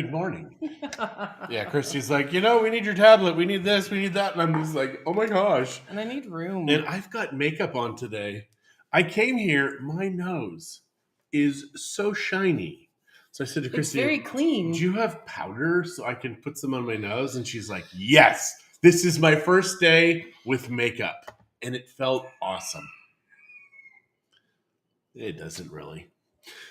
good morning. Yeah, Christie's like, we need your tablet. We need this. We need that. And I'm just like, oh my gosh. And I need room. And I've got makeup on today. I came here, my nose is so shiny. So I said to It's Christy, very clean. do you have powder so I can put some on my nose? And she's like, yes, this is my first day with makeup. And it felt awesome. It doesn't really.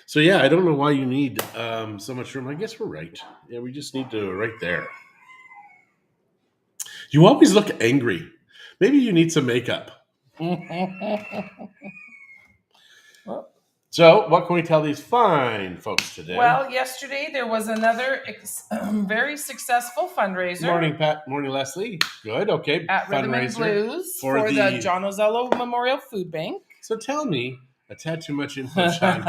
So yeah, I don't know why you need so much room. I guess we're right. Yeah, we just need to right there. You always look angry. Maybe you need some makeup. So, what can we tell these fine folks today? Well, yesterday there was another very successful fundraiser. Morning, Pat. Morning, Leslie. Good. Okay. At Rhythm and Blues for the John Ozello Memorial Food Bank. So tell me, a tad too much info, Sean.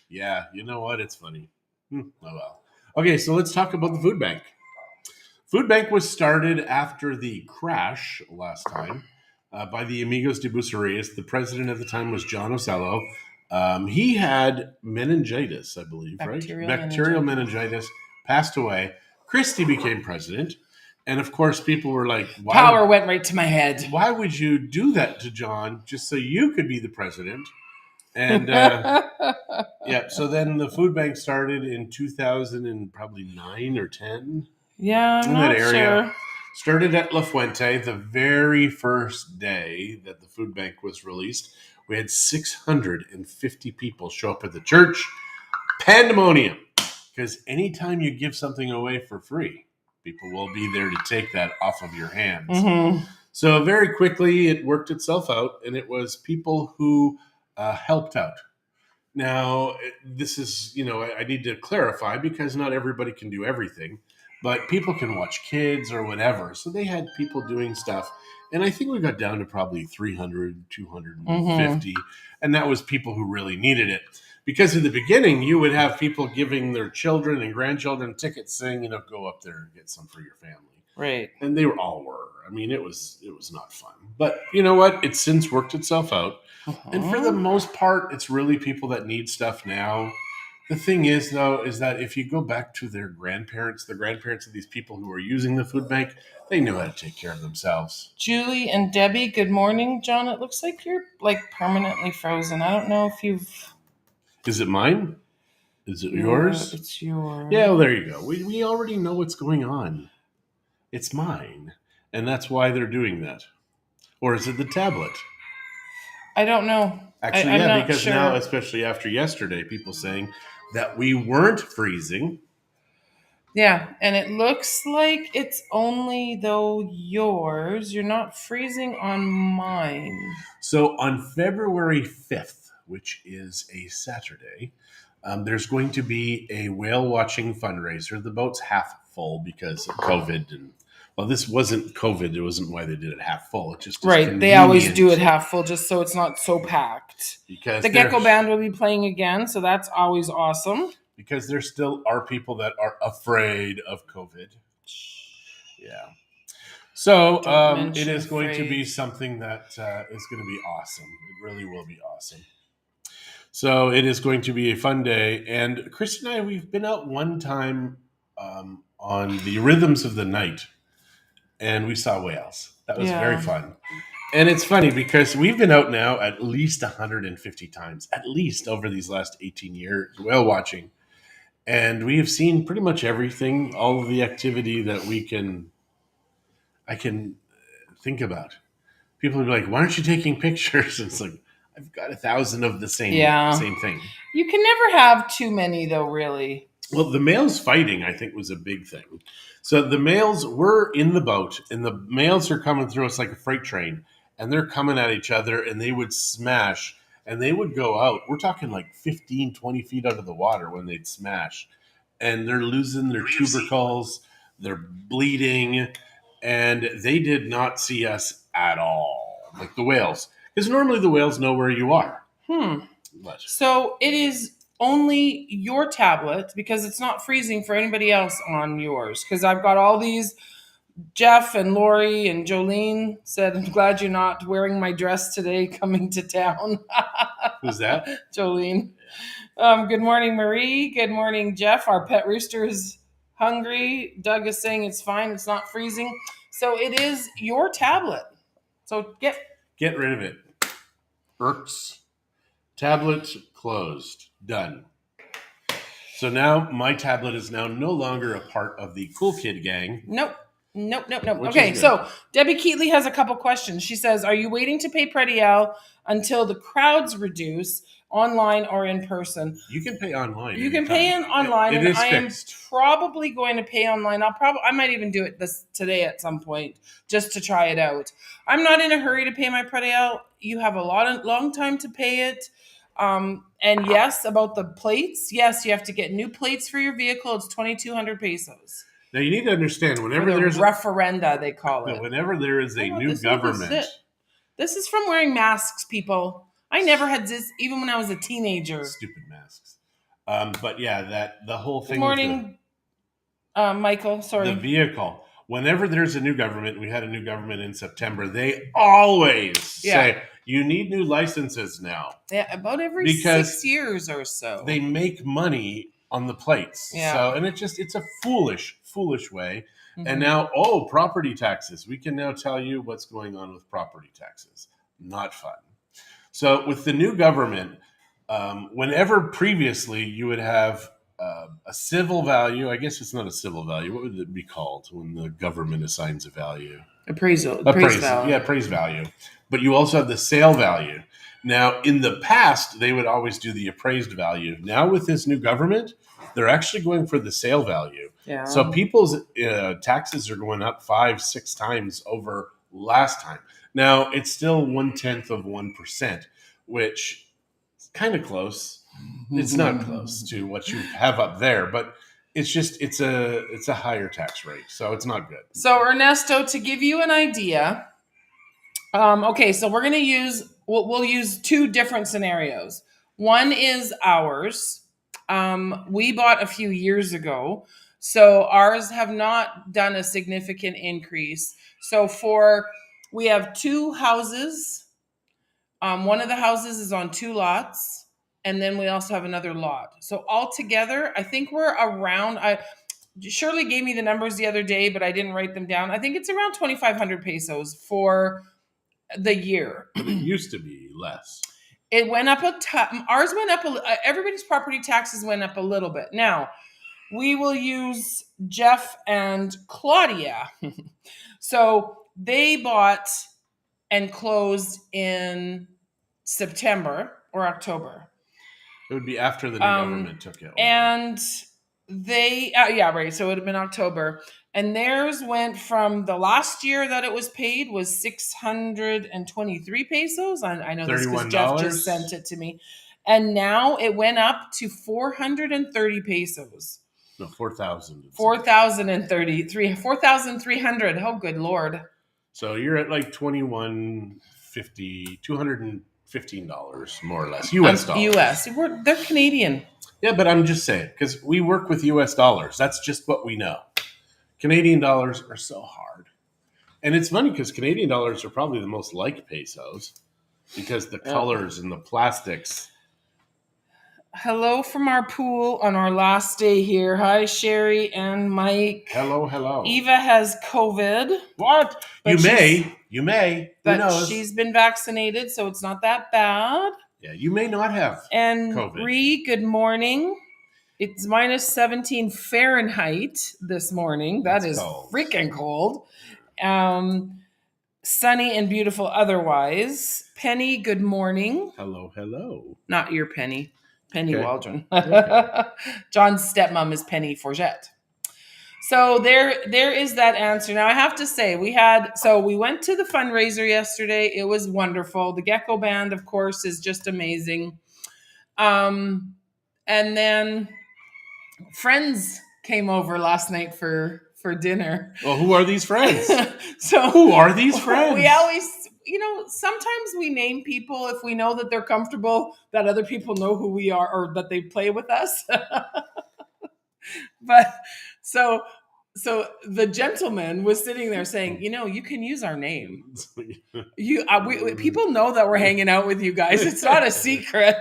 Yeah, you know what? It's funny. Oh well. Okay, so let's talk about the food bank. Food bank was started after the crash last time by the Amigos de Bucerías. The president at the time was John Ozello. He had meningitis, I believe, Bacterial meningitis, passed away. Christie became president. And of course, people were like, Power went right to my head. Why would you do that to John just so you could be the president? And yeah, so then the food bank started in 2009 or 10. Yeah, in that area. Sure. Started at La Fuente the very first day that the food bank was released. We had 650 people show up at the church. Pandemonium. Because anytime you give something away for free, people will be there to take that off of your hands. Mm-hmm. So very quickly, it worked itself out, and it was people who helped out. Now, this is, I need to clarify because not everybody can do everything. But people can watch kids or whatever. So they had people doing stuff. And I think we got down to probably 300, 250. Mm-hmm. And that was people who really needed it. Because in the beginning, you would have people giving their children and grandchildren tickets saying, go up there and get some for your family. Right. And they all were. I mean, it was not fun. But you know what? It's since worked itself out. Uh-huh. And for the most part, it's really people that need stuff now. The thing is, though, is that if you go back to their grandparents, the grandparents of these people who are using the food bank, they knew how to take care of themselves. Julie and Debbie, good morning. John, it looks like you're permanently frozen. I don't know if you've... Is it mine? Is it yours? It's yours. Yeah, well, there you go. We already know what's going on. It's mine. And that's why they're doing that. Or is it the tablet? I don't know. Actually, yeah, because sure. Now, especially after yesterday, people saying that we weren't freezing. Yeah, and it looks like it's only, though, yours. You're not freezing on mine. So on February 5th, which is a Saturday, there's going to be a whale watching fundraiser. The boat's half full because of COVID and... Well, this wasn't COVID. It wasn't why they did it half full. It just right. Convenient. They always do it half full just so it's not so packed. Because the Gecko Band will be playing again, so that's always awesome. Because there still are people that are afraid of COVID. Yeah. So it is going to be something that is going to be awesome. It really will be awesome. So it is going to be a fun day. And Chris and I, we've been out one time on the Rhythms of the Night. And we saw whales. That was very fun. And it's funny because we've been out now at least 150 times, at least over these last 18 years, whale watching. And we have seen pretty much everything, all of the activity that I can think about. People are like, why aren't you taking pictures? It's like, I've got 1,000 of the same thing. You can never have too many though, really. Well, the males fighting, I think, was a big thing. So the males were in the boat, and the males are coming through. It's like a freight train, and they're coming at each other, and they would smash, and they would go out. We're talking like 15, 20 feet out of the water when they'd smash, and they're losing their tubercles, they're bleeding, and they did not see us at all, like the whales. Because normally the whales know where you are. But. So it is... only your tablet because it's not freezing for anybody else on yours. Because I've got all these Jeff and Lori and Jolene said, I'm glad you're not wearing my dress today coming to town. Who's that? Jolene. Good morning, Marie. Good morning, Jeff. Our pet rooster is hungry. Doug is saying it's fine. It's not freezing. So it is your tablet. So get rid of it. Irks. Tablet closed. Done. So now my tablet is now no longer a part of the Cool Kid gang. Nope. Okay, so Debbie Keatley has a couple questions. She says, are you waiting to pay Predial until the crowds reduce, online or in person? You can pay online. You can pay online, and I am probably going to pay online. I might even do it today at some point just to try it out. I'm not in a hurry to pay my Predial. You have a long time to pay it. And yes, about the plates, yes, you have to get new plates for your vehicle. It's 2,200 pesos. Now you need to understand, whenever there's referenda, they call it. Whenever there is a new government. This is from wearing masks, people. I never had this, even when I was a teenager. Stupid masks. But yeah, the whole thing. Good morning, Michael. Sorry. The vehicle. Whenever there's a new government, we had a new government in September, they always say, you need new licenses now. Yeah, about every 6 years or so. They make money on the plates. Yeah. So, and it's a foolish way. Mm-hmm. And now, property taxes. We can now tell you what's going on with property taxes. Not fun. So with the new government, whenever previously you would have a civil value, I guess it's not a civil value. What would it be called when the government assigns a value? Appraise value. Yeah, appraise value. But you also have the sale value. Now, in the past, they would always do the appraised value. Now, with this new government, they're actually going for the sale value. Yeah. So people's taxes are going up 5-6 times over last time. Now, it's still 0.1%, which is kind of close. It's not close to what you have up there, but it's a higher tax rate, so it's not good. So, Ernesto, to give you an idea, okay, so we're going to we'll use two different scenarios. One is ours. We bought a few years ago, so ours have not done a significant increase. So we have 2 houses. One of the houses is on 2 lots, and then we also have another lot. So altogether, I think we're around. Shirley gave me the numbers the other day, but I didn't write them down. I think it's around 2,500 pesos for the year. It used to be less. It went up ours went up. Everybody's property taxes went up a little bit. Now, we will use Jeff and Claudia. So they bought and closed in September or October. It would be after the new government took it over. And they, right. So it would have been October. And theirs went from the last year that it was paid was 623 pesos. I know this because Jeff just sent it to me. And now it went up to 430 pesos. No, 4,000. 4,033. 4,300. Oh, good Lord. So you're at like $215, more or less. US dollars. US. They're Canadian. Yeah, but I'm just saying, because we work with US dollars. That's just what we know. Canadian dollars are so hard. And it's funny because Canadian dollars are probably the most like pesos because the colors and the plastics. Hello from our pool on our last day here. Hi, Sherry and Mike. Hello. Eva has COVID. What? You may. Who knows? She's been vaccinated, so it's not that bad. Yeah, you may not have and COVID. And Ree, good morning. It's minus 17 Fahrenheit this morning. That's cold. Freaking cold. Sunny and beautiful otherwise. Penny, good morning. Hello. Not your Penny. Penny Waldron. Okay. John's stepmom is Penny Forget. So there is that answer. Now I have to say we went to the fundraiser yesterday. It was wonderful. The Gecko Band, of course, is just amazing. And then friends came over last night for dinner. Well, who are these friends? So who are these friends? We always, sometimes we name people if we know that they're comfortable, that other people know who we are or that they play with us. But so So the gentleman was sitting there saying, you can use our name. People know that we're hanging out with you guys. It's not a secret,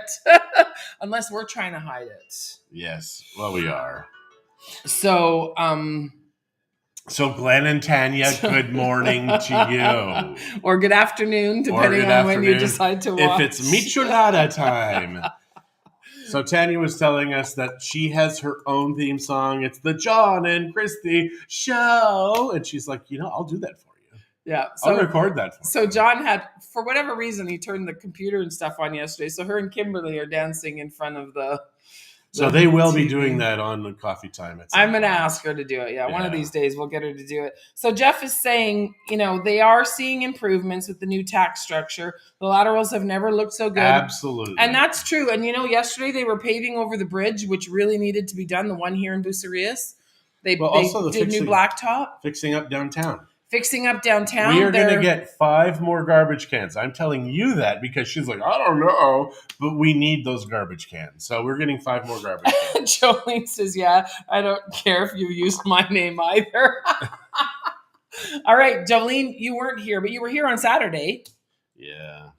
unless we're trying to hide it. Yes, well, we are. So, So Glenn and Tanya, good morning to you. Or good afternoon, depending on when you decide to watch. If it's michelada time. So Tanya was telling us that she has her own theme song. It's the John and Christie show. And she's like, I'll do that for you. Yeah. I'll record that for you. So John had, for whatever reason, he turned the computer and stuff on yesterday. So her and Kimberly are dancing in front of the So they will be doing that on the coffee time. I'm going to ask her to do it. Yeah, one of these days we'll get her to do it. So Jeff is saying, they are seeing improvements with the new tax structure. The laterals have never looked so good. Absolutely. And that's true. And, yesterday they were paving over the bridge, which really needed to be done, the one here in Bucerias. They did new blacktop. Fixing up downtown. We are going to get 5 more garbage cans. I'm telling you that because she's like, I don't know, but we need those garbage cans. So we're getting 5 more garbage cans. Jolene says, yeah, I don't care if you used my name either. All right, Jolene, you weren't here, but you were here on Saturday. Yeah.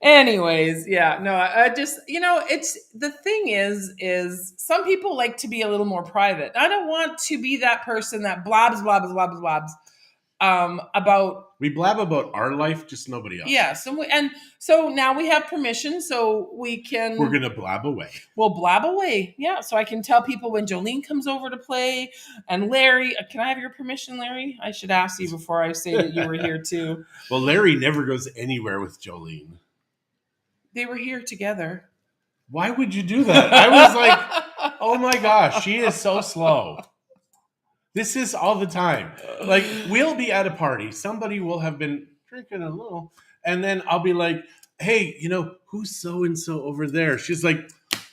Anyways, yeah, no, I just, it's, the thing is some people like to be a little more private. I don't want to be that person that blabs, about we blab about our life, just nobody else. Yeah, so now we have permission, so we're gonna blab away. We'll blab away, yeah. So I can tell people when Jolene comes over to play, and Larry. Can I have your permission, Larry? I should ask you before I say that you were here too. Well, Larry never goes anywhere with Jolene. They were here together. Why would you do that? I was like, oh my gosh, she is so slow. This is all the time. Like, we'll be at a party. Somebody will have been drinking a little. And then I'll be like, hey, who's so-and-so over there? She's like,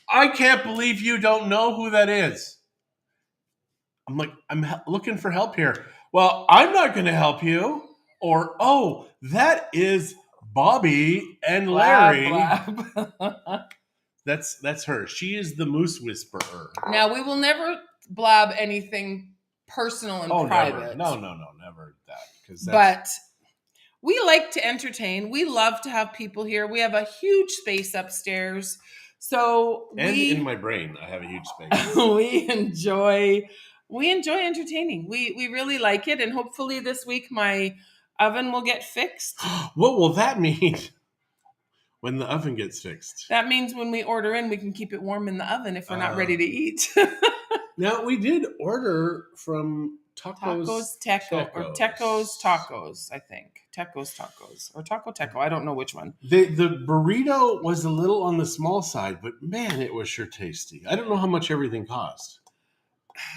I can't believe you don't know who that is. I'm like, I'm looking for help here. Well, I'm not going to help you. Or, oh, that is Bobby and Larry. Blab. That's her. She is the moose whisperer. Now, we will never blab anything personal and private. Never. No, never that. But we like to entertain. We love to have people here. We have a huge space upstairs. So in my brain, I have a huge space. we enjoy entertaining. We really like it. And hopefully this week my oven will get fixed. What will that mean? When the oven gets fixed? That means when we order in, we can keep it warm in the oven if we're not ready to eat. Now, we did order from Tacos Tacos, I think. Tacos. Or Taco. I don't know which one. The burrito was a little on the small side, but man, it was sure tasty. I don't know how much everything cost.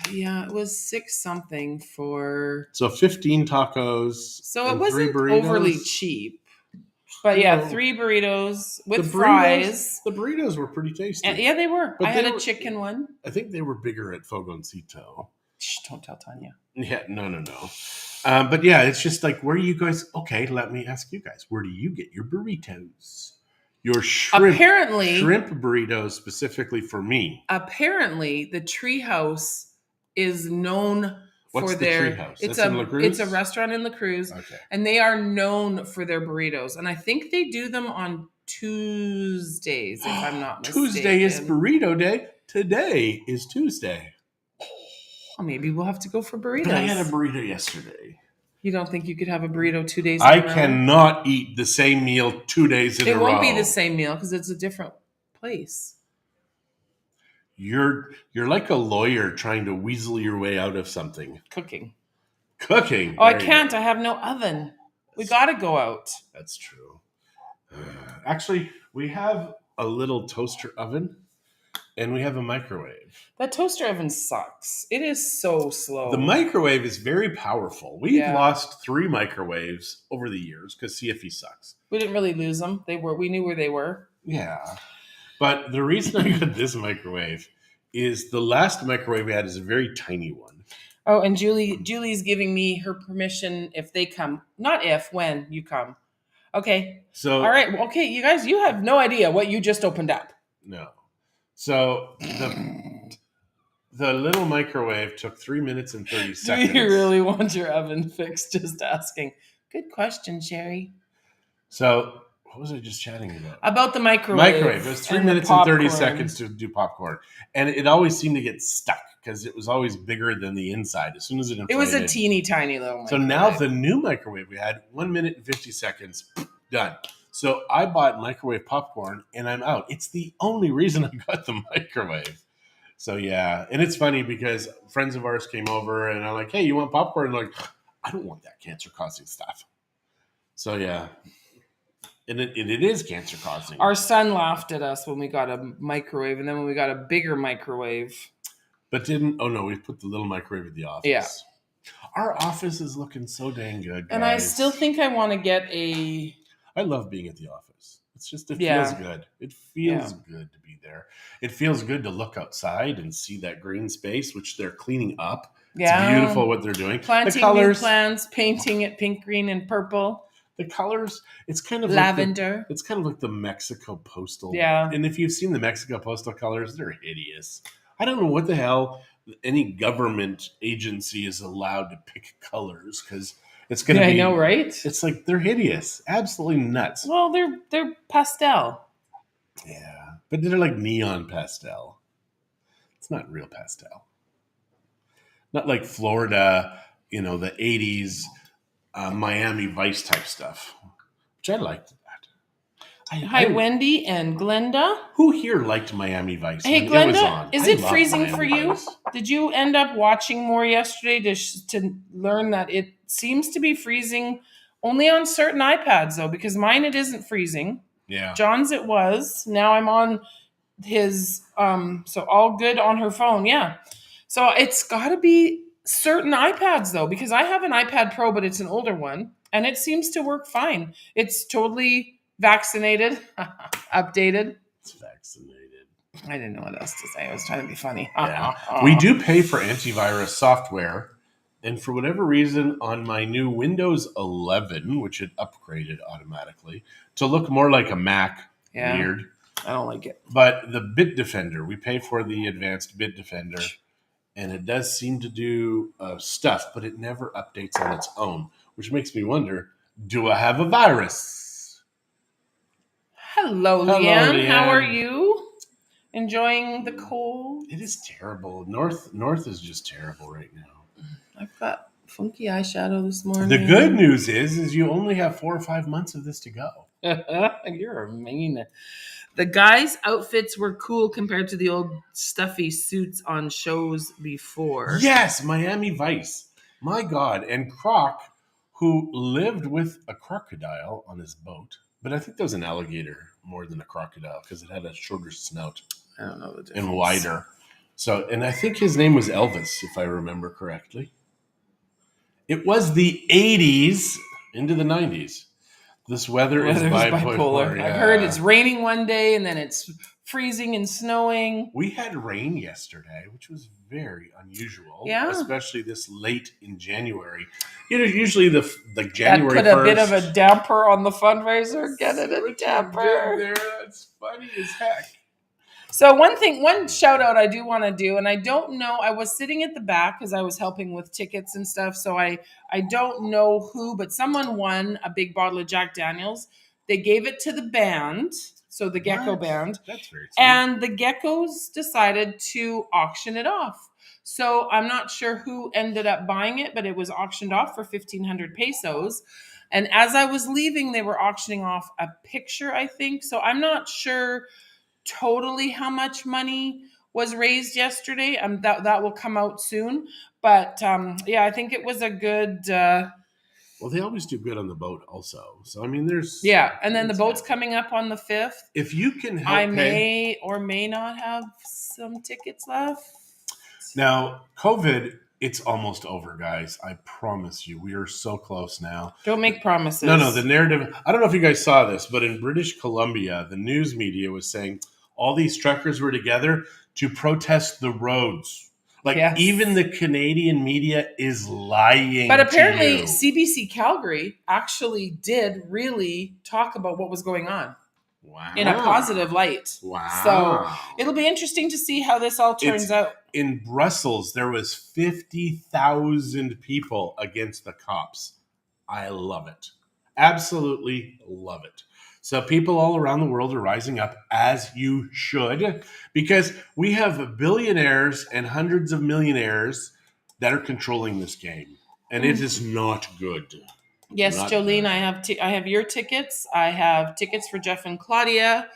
Yeah, it was 6 something for... So 15 tacos. So it wasn't overly cheap. But yeah, 3 burritos with fries. The burritos were pretty tasty. Yeah, they were. But I had a chicken one. I think they were bigger at Fogoncito. Shh, don't tell Tanya. Yeah, no. But yeah, it's just like, where do you guys... Okay, let me ask you guys. Where do you get your burritos? Your shrimp burritos specifically for me. Apparently, the Treehouse is known... What's the Treehouse? It's a restaurant in La Cruz, okay. And they are known for their burritos. And I think they do them on Tuesdays, if I'm not mistaken. Tuesday is burrito day. Today is Tuesday. Well, maybe we'll have to go for burritos. But I had a burrito yesterday. You don't think you could have a burrito 2 days in a row? I cannot eat the same meal 2 days in a row. It won't be the same meal because it's a different place. You're like a lawyer trying to weasel your way out of something. Cooking. Oh, I can't. I have no oven. We got to go out. That's true. Actually, we have a little toaster oven and we have a microwave. That toaster oven sucks. It is so slow. The microwave is very powerful. We've lost 3 microwaves over the years because CFE sucks. We didn't really lose them. We knew where they were. Yeah. But the reason I got this microwave is the last microwave we had is a very tiny one. Oh, and Julie's giving me her permission if they come. Not if, when you come. Okay. So, all right. Okay, you guys, you have no idea what you just opened up. No. So The little microwave took 3 minutes and 30 Do seconds. you really want your oven fixed? Just asking. Good question, Sherry. So, what was I just chatting about? About the microwave. It was 3 and the minutes and 30 popcorn. seconds to do popcorn. And it always seemed to get stuck because it was always bigger than the inside as soon as it inflated. It was a teeny tiny little So microwave. now the new microwave we had, 1 minute and 50 seconds, done. So I bought microwave popcorn and I'm out. It's the only reason I got the microwave. So yeah, and it's funny because friends of ours came over and I'm like, hey, you want popcorn? And like, I don't want that cancer-causing stuff. So yeah, and it is cancer-causing. Our son laughed at us when we got a microwave, and then when we got a bigger microwave. But didn't, oh no, we put the little microwave at the office. Yeah. Our office is looking so dang good, guys. And I still think I want to get I love being at the office. It's just, it Yeah. feels good. It feels good to be there. It feels good to look outside and see that green space, which they're cleaning up. Yeah. It's beautiful what they're doing. planting the colors, new plants, painting it pink, green, and purple. the colors, it's kind of Lavender. it's kind of like the Mexico postal. Yeah. And if you've seen the Mexico postal colors, they're hideous. I don't know what the hell any government agency is allowed to pick colors because it's going to be. I know, right? It's like they're hideous, absolutely nuts. Well, they're pastel. Yeah, but they're like neon pastel. It's not real pastel. Not like Florida, the 80s Miami Vice type stuff, which I liked that. Hi, Wendy and Glenda. Who here liked Miami Vice? Hey, when it was Glenda, on? is I it love freezing Miami for you? Vice. Did you end up watching more yesterday to learn that it seems to be freezing only on certain iPads, though? Because mine, it isn't freezing. Yeah. John's, it was. Now I'm on his, so all good on her phone. Yeah. So it's got to be certain iPads, though, because I have an iPad Pro, but it's an older one, and it seems to work fine. It's totally vaccinated, updated. It's vaccinated. I didn't know what else to say. I was trying to be funny. Yeah. We do pay for antivirus software. And for whatever reason, on my new Windows 11, which it upgraded automatically to look more like a Mac, Yeah. weird. I don't like it. But the Bitdefender, we pay for the advanced Bitdefender, and it does seem to do stuff, but it never updates on its own, which makes me wonder, do I have a virus? Hello, Leanne. How are you? Enjoying the cold? It is terrible. North is just terrible right now. I've got funky eyeshadow this morning. The good news is you only have 4 or 5 months of this to go. You're mean. The guys' outfits were cool compared to the old stuffy suits on shows before. Yes, Miami Vice. My God. And Croc, who lived with a crocodile on his boat, but I think that was an alligator more than a crocodile because it had a shorter snout. I don't know the difference. And wider. So, and I think his name was Elvis, if I remember correctly. It was the 80s into the 90s. This weather is bipolar. Yeah. I've heard it's raining one day and then it's freezing and snowing. We had rain yesterday, which was very unusual. Yeah. Especially this late in January. Usually the January 1st. That put a bit of a damper on the fundraiser. Get it, a damper. There, that's funny as heck. So one shout out I do want to do, and I don't know, I was sitting at the back because I was helping with tickets and stuff, so I don't know who, but someone won a big bottle of Jack Daniels. They gave it to the band, so the Gecko Band. That's very sweet. And the Geckos decided to auction it off. So I'm not sure who ended up buying it, but it was auctioned off for 1,500 pesos. And as I was leaving, they were auctioning off a picture, I think. So I'm not sure totally how much money was raised yesterday. That will come out soon. But yeah, I think it was a good... well, they always do good on the boat also. So, I mean, there's... Yeah, and then the boat's coming up on the 5th. If you can help I may or may not have some tickets left. Now, COVID, it's almost over, guys. I promise you. We are so close now. Don't make promises. No, the narrative... I don't know if you guys saw this, but in British Columbia, the news media was saying all these truckers were together to protest the roads. Like, Yes. Even the Canadian media is lying. But apparently, to you. CBC Calgary actually did really talk about what was going on. Wow. In a positive light. Wow. So it'll be interesting to see how this all turns out. in Brussels, there was 50,000 people against the cops. I love it. Absolutely love it. So people all around the world are rising up, as you should, because we have billionaires and hundreds of millionaires that are controlling this game, and it is not good. Yes, Not Jolene, good. I have your tickets. I have tickets for Jeff and Claudia.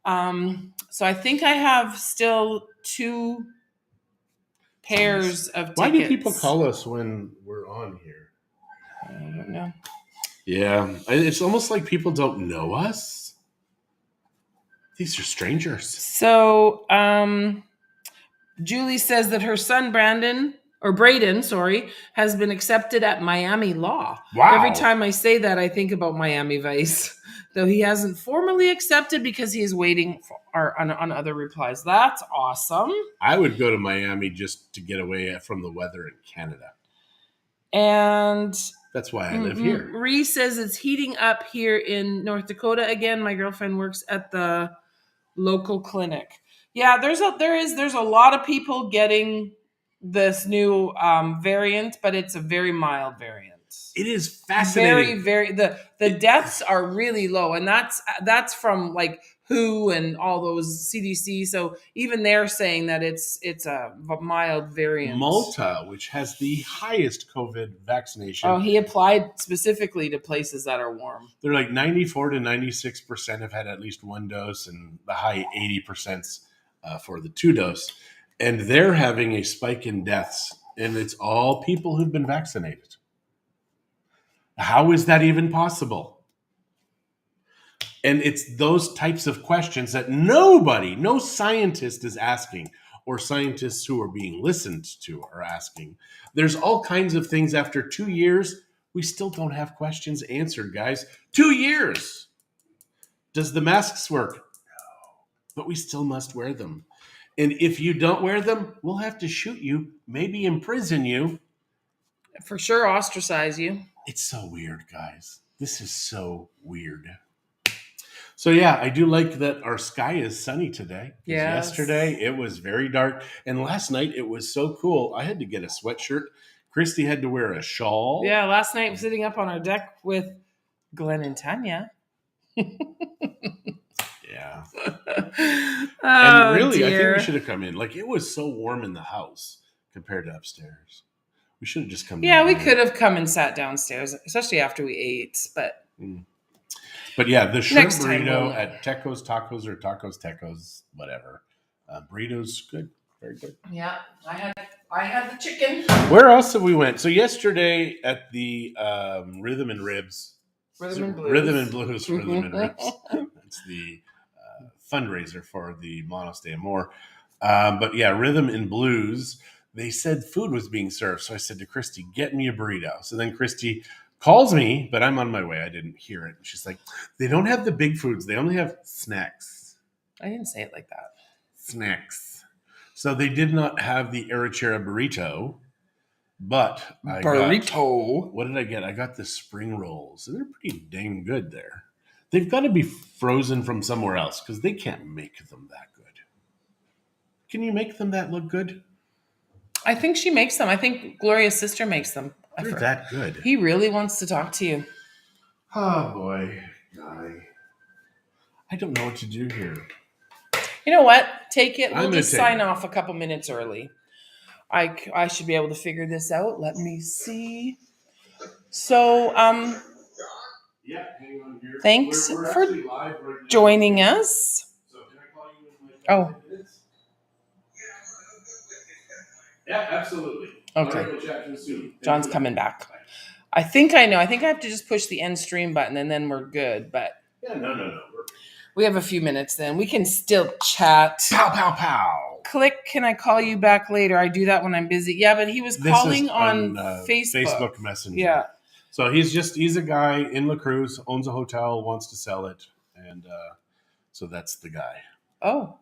So I think I have still 2 pairs of tickets. Why do people call us when we're on here? I don't know. Yeah, it's almost like people don't know us. These are strangers. So, Julie says that her son Braden, has been accepted at Miami Law. Wow. Every time I say that, I think about Miami Vice, though he hasn't formally accepted because he is waiting on other replies. That's awesome. I would go to Miami just to get away from the weather in Canada. And that's why I live here. Ree says it's heating up here in North Dakota again. My girlfriend works at the local clinic. Yeah, there's a lot of people getting this new variant, but it's a very mild variant. It is fascinating. The deaths are really low, and that's from like WHO and all those CDC. So even they're saying that it's a mild variant. Malta, which has the highest COVID vaccination. Oh, he applied specifically to places that are warm. They're like 94 to 96% have had at least 1 dose, and the high 80% for the 2 dose. And they're having a spike in deaths, and it's all people who've been vaccinated. How is that even possible? And it's those types of questions that no scientist is asking, or scientists who are being listened to are asking. There's all kinds of things after 2 years, we still don't have questions answered, guys. 2 years. Does the masks work? No. But we still must wear them. And if you don't wear them, we'll have to shoot you, maybe imprison you. For sure, ostracize you. It's so weird, guys. This is so weird. So yeah, I do like that our sky is sunny today. Yes. Yesterday it was very dark, and last night it was so cool. I had to get a sweatshirt. Christy had to wear a shawl. Yeah, last night sitting up on our deck with Glenn and Tanya. Yeah. And really, dear. I think we should have come in. Like, it was so warm in the house compared to upstairs. We should have just come in. Yeah, we could have come and sat downstairs, especially after we ate, but... But yeah, the shrimp burrito at Tecos Tacos or Tacos Tecos, whatever. Burrito's good. Very good. Yeah, I had the chicken. Where else have we went? So yesterday at the Rhythm and Ribs. Rhythm and Blues. Rhythm and Blues, Rhythm and Ribs. That's the fundraiser for the Monos de Amor. But yeah, Rhythm and Blues, they said food was being served. So I said to Christy, get me a burrito. So then Christy calls me, but I'm on my way. I didn't hear it. She's like, they don't have the big foods. They only have snacks. I didn't say it like that. Snacks. So they did not have the arrachera burrito, but I got, what did I get? I got the spring rolls. And they're pretty dang good there. They've got to be frozen from somewhere else because they can't make them that good. Can you make them that look good? I think she makes them. I think Gloria's sister makes them. They're that good. He really wants to talk to you. Oh, boy. I don't know what to do here. You know what? Take it. We'll just sign off a couple minutes early. I should be able to figure this out. Let me see. So, yeah, hang on here. Thanks we're for right joining us. So can I call you in like 10 minutes? Yeah, absolutely. Okay. We'll chat to you soon. John's coming back. I think I know. I think I have to just push the end stream button and then we're good. But yeah, no. We have a few minutes then. We can still chat. Pow, pow, pow. Click, can I call you back later? I do that when I'm busy. Yeah, but he was calling on Facebook. Facebook Messenger. Yeah. So he's a guy in La Cruz, owns a hotel, wants to sell it. And so that's the guy. Oh.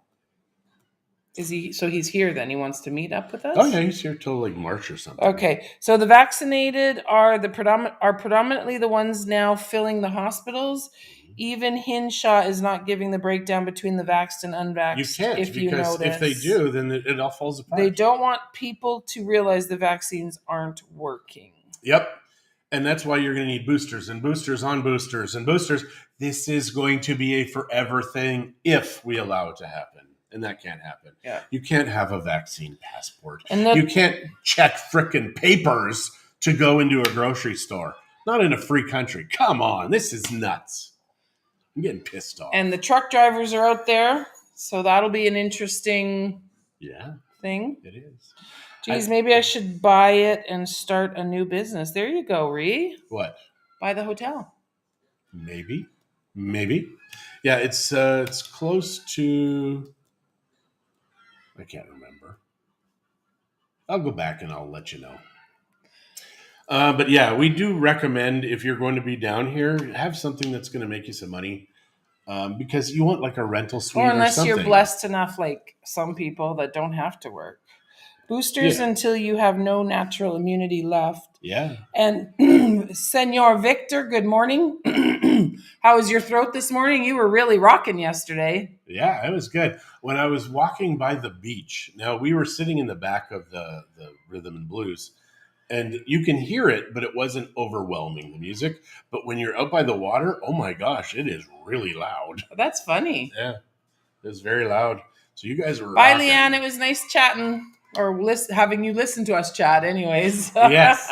Is he? So he's here then. He wants to meet up with us? Oh, yeah. He's here till like March or something. Okay. So the vaccinated are predominantly the ones now filling the hospitals. Even Hinshaw is not giving the breakdown between the vaxxed and unvaxxed. You can't, if you because notice. if they do, then it all falls apart. They don't want people to realize the vaccines aren't working. Yep. And that's why you're going to need boosters and boosters on boosters and boosters. This is going to be a forever thing if we allow it to happen. And that can't happen. Yeah. You can't have a vaccine passport. And you can't check frickin' papers to go into a grocery store. Not in a free country. Come on. This is nuts. I'm getting pissed off. And the truck drivers are out there. So that'll be an interesting thing. It is. Geez, maybe I should buy it and start a new business. There you go, Ree. What? Buy the hotel. Maybe. Yeah, it's close to... I can't remember. I'll go back and I'll let you know. But yeah, we do recommend, if you're going to be down here, have something that's going to make you some money. Because you want like a rental suite or something. Or unless you're blessed enough, like some people, that don't have to work. Boosters until you have no natural immunity left. Yeah. And Senor Victor, good morning. How was your throat this morning? You were really rocking yesterday. Yeah, it was good. When I was walking by the beach, now we were sitting in the back of the rhythm and blues, and you can hear it, but it wasn't overwhelming, the music. But when you're out by the water, oh my gosh, it is really loud. That's funny. Yeah, it was very loud. So you guys were Bye, rocking. Leanne. It was nice chatting. Or having you listen to us chat anyways. Yes.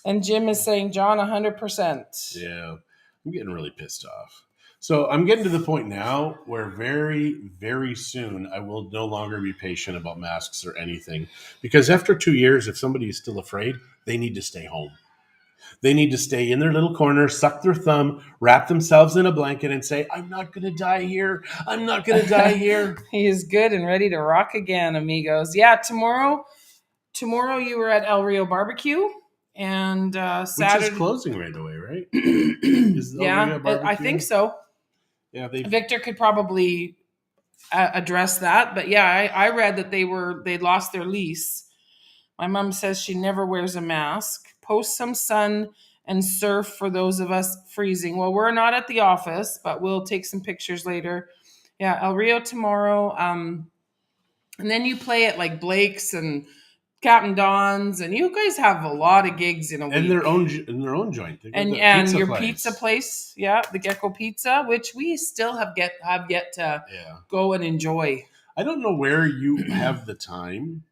And Jim is saying, John, 100%. Yeah, I'm getting really pissed off. So I'm getting to the point now where very, very soon I will no longer be patient about masks or anything. Because after 2 years, if somebody is still afraid, they need to stay home. They need to stay in their little corner, suck their thumb, wrap themselves in a blanket and say, I'm not going to die here. I'm not going to die here. He is good and ready to rock again, amigos. Yeah, tomorrow you were at El Rio Barbecue. And Saturday. Which is closing right away, right? Yeah, I think so. Yeah, Victor could probably address that. But yeah, I read that they lost their lease. My mom says she never wears a mask. Post some sun and surf for those of us freezing. Well, we're not at the office, but we'll take some pictures later. Yeah, El Rio tomorrow. And then you play at like Blake's and Captain Don's, and you guys have a lot of gigs in a week. And their own joint. And your pizza place, the Gecko Pizza, which we still have yet to go and enjoy. I don't know where you have the time,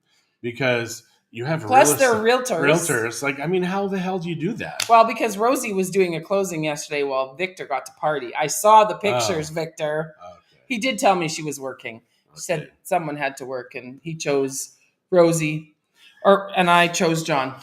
because you have they're realtors. Realtors, like, I mean, how the hell do you do that? Well, because Rosie was doing a closing yesterday while Victor got to party. I saw the pictures, Victor. Okay. He did tell me she was working. She said someone had to work, and he chose Rosie, and I chose John.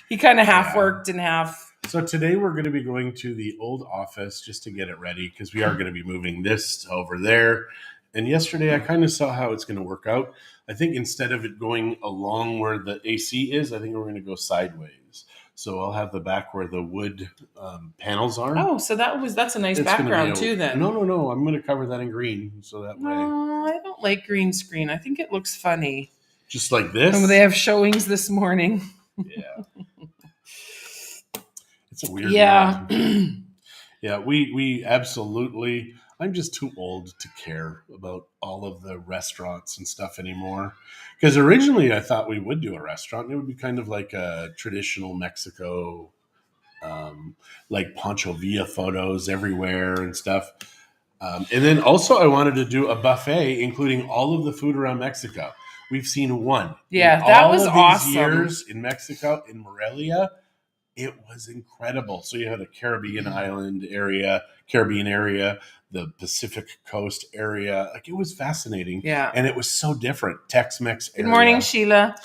He kind of half worked and half. So today we're going to be going to the old office just to get it ready, because we are going to be moving this over there. And yesterday I kind of saw how it's going to work out. I think instead of it going along where the AC is, I think we're going to go sideways. So I'll have the back where the wood panels are. Oh, so that's a nice background too then. No. I'm going to cover that in green. So that way. I don't like green screen. I think it looks funny. Just like this? They have showings this morning. Yeah. It's a weird one. Yeah, we absolutely... I'm just too old to care about all of the restaurants and stuff anymore. Because originally I thought we would do a restaurant. And it would be kind of like a traditional Mexico, like Pancho Villa photos everywhere and stuff. And then also I wanted to do a buffet, including all of the food around Mexico. We've seen one. Yeah, that was awesome. These years in Mexico, in Morelia, it was incredible. So you had a Caribbean area, the Pacific Coast area. Like, it was fascinating. Yeah. And it was so different. Tex-Mex area. Good morning, Sheila.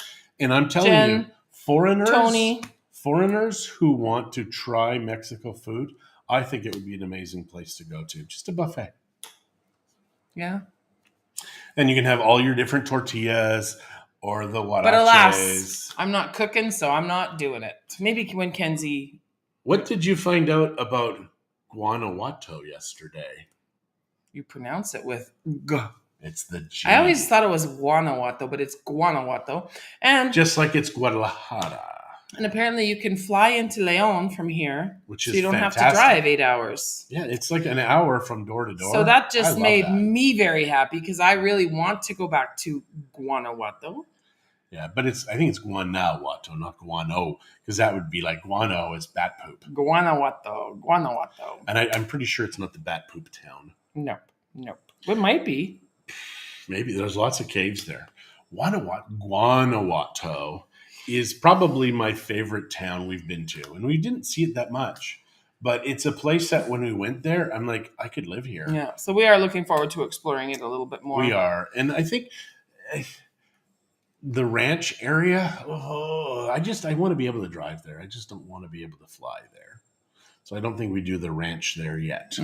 And I'm telling you, Tony. foreigners who want to try Mexico food, I think it would be an amazing place to go to. Just a buffet. Yeah. And you can have all your different tortillas or the huaraches. But alas, I'm not cooking, so I'm not doing it. Maybe when Kenzie... What did you find out about Guanajuato yesterday? You pronounce it with G. It's the G. I always thought it was Guanajuato, but it's Guanajuato. And just like it's Guadalajara. And apparently you can fly into Leon from here, which so is you don't have to fantastic. drive 8 hours. Yeah, it's like an hour from door to door. So that I just love made that. me very happy because I really want to go back to Guanajuato. Yeah, but I think it's Guanajuato, not Guano, because that would be like guano is bat poop. Guanajuato. And I'm pretty sure it's not the bat poop town. Nope. It might be. Maybe there's lots of caves there. Guanajuato is probably my favorite town we've been to, and we didn't see it that much. But it's a place that when we went there, I'm like, I could live here. Yeah. So we are looking forward to exploring it a little bit more. We are, and I think the ranch area. I want to be able to drive there. I just don't want to be able to fly there. So I don't think we do the ranch there yet.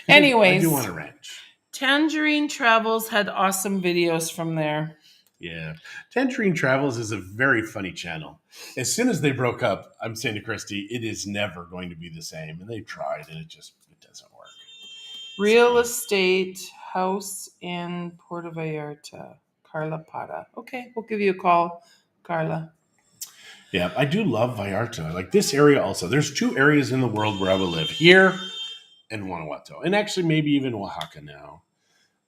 Anyways, I do want a ranch. Tangerine Travels had awesome videos from there. Yeah. Tangerine Travels is a very funny channel. As soon as they broke up, I'm saying to Christie, it is never going to be the same. And they tried and it doesn't work. Real estate house in Puerto Vallarta. Carla Para. Okay, we'll give you a call, Carla. Yeah, I do love Vallarta. Like this area also. There's 2 areas in the world where I will live. Here and Guanajuato. And actually maybe even Oaxaca now.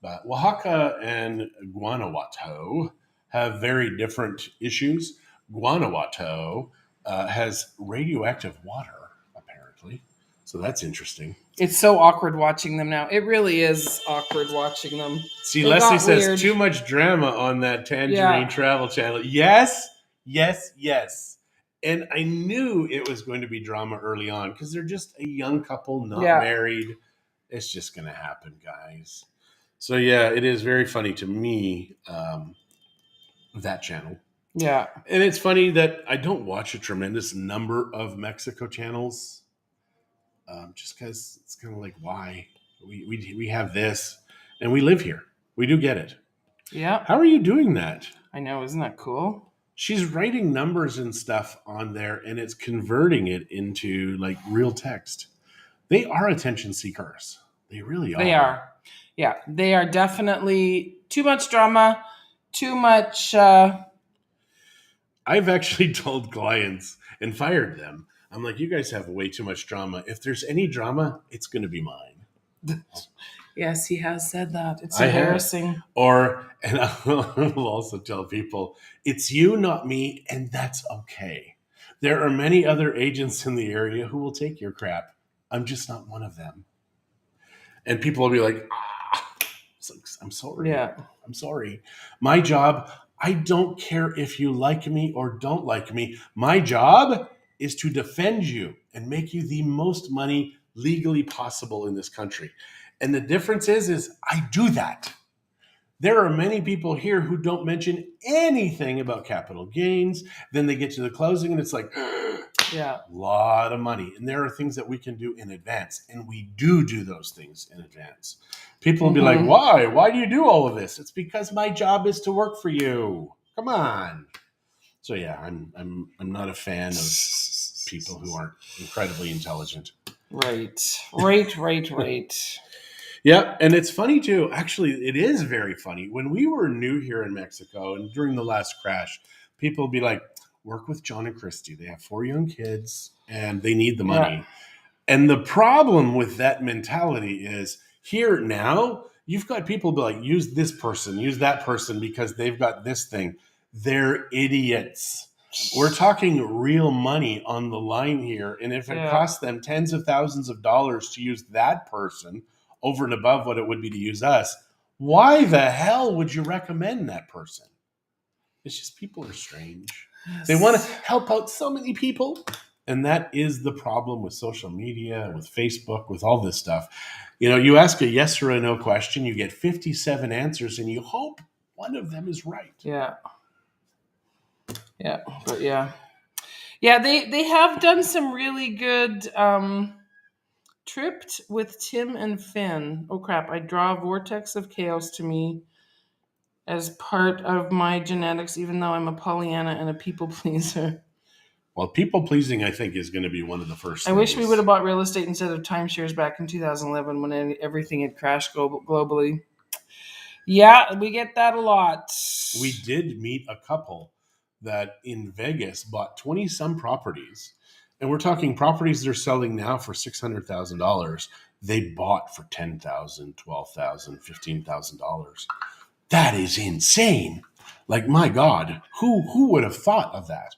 But Oaxaca and Guanajuato have very different issues. Guanajuato has radioactive water, apparently. So that's interesting. It's so awkward watching them now. It really is awkward watching them. See, Leslie says too much drama on that Tangerine Travel channel. Yes. And I knew it was going to be drama early on because they're just a young couple, not married. It's just going to happen, guys. So, yeah, it is very funny to me, that channel. Yeah. And it's funny that I don't watch a tremendous number of Mexico channels just because it's kind of like, why? We have this and we live here. We do get it. Yeah. How are you doing that? I know. Isn't that cool? She's writing numbers and stuff on there and it's converting it into like real text. They are attention seekers. They really are. They are. Yeah, they are definitely too much drama, too much. I've actually told clients and fired them. I'm like, you guys have way too much drama. If there's any drama, it's going to be mine. Yes, he has said that. It's embarrassing. And I'll also tell people, it's you, not me, and that's okay. There are many other agents in the area who will take your crap. I'm just not one of them. And people will be like, I'm sorry. Yeah. I'm sorry. My job, I don't care if you like me or don't like me. My job is to defend you and make you the most money legally possible in this country. And the difference is I do that. There are many people here who don't mention anything about capital gains. Then they get to the closing and it's like, yeah, a lot of money. And there are things that we can do in advance. And we do those things in advance. People will be like, why? Why do you do all of this? It's because my job is to work for you. Come on. So yeah, I'm not a fan of people who aren't incredibly intelligent. Right. Yeah, and it's funny too. Actually, it is very funny. When we were new here in Mexico and during the last crash, people would be like, work with John and Christie. They have 4 young kids and they need the money. Yeah. And the problem with that mentality is here now, you've got people be like, use this person, use that person because they've got this thing. They're idiots. We're talking real money on the line here. And if it costs them tens of thousands of dollars to use that person over and above what it would be to use us, why the hell would you recommend that person? It's just people are strange. Yes. They want to help out so many people. And that is the problem with social media, with Facebook, with all this stuff. You know, you ask a yes or a no question, you get 57 answers, and you hope one of them is right. Yeah. Yeah, but yeah, they have done some really good Tripped with Tim and Finn. Oh crap, I draw a vortex of chaos to me as part of my genetics, even though I'm a Pollyanna and a people pleaser. Well, people pleasing, I think, is going to be one of the first things. I wish we would have bought real estate instead of timeshares back in 2011 when everything had crashed globally. Yeah, we get that a lot. We did meet a couple that in Vegas bought 20 some properties. And we're talking properties they're selling now for $600,000. They bought for $10,000, $12,000, $15,000. That is insane. Like, my God, who would have thought of that?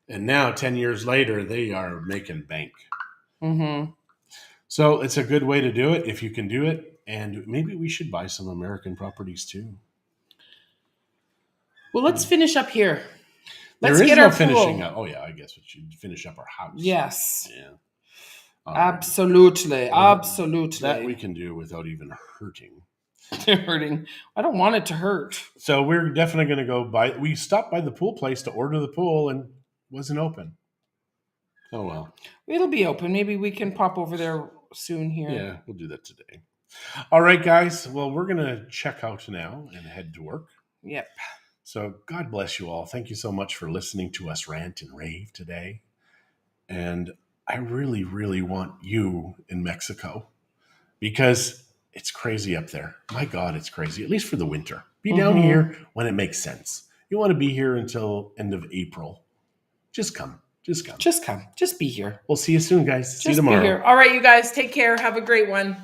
And now, 10 years later, they are making bank. Mm-hmm. So it's a good way to do it if you can do it. And maybe we should buy some American properties too. Well, let's finish up here. Let's There is get no our finishing pool. up. Oh, yeah, I guess we should finish up our house. Yes. Yeah. All right. Absolutely. Absolutely. That we can do without even hurting. Hurting. I don't want it to hurt. So we're definitely going to go by. We stopped by the pool place to order the pool and wasn't open. Oh, well. It'll be open. Maybe we can pop over there soon here. Yeah, we'll do that today. All right, guys. Well, we're going to check out now and head to work. Yep. So God bless you all. Thank you so much for listening to us rant and rave today. And I really, really want you in Mexico because it's crazy up there. My God, it's crazy, at least for the winter. Be down here when it makes sense. You want to be here until end of April. Just come. Just come. Just come. Just be here. We'll see you soon, guys. See you Just tomorrow. be here. All right, you guys. Take care. Have a great one. Bye.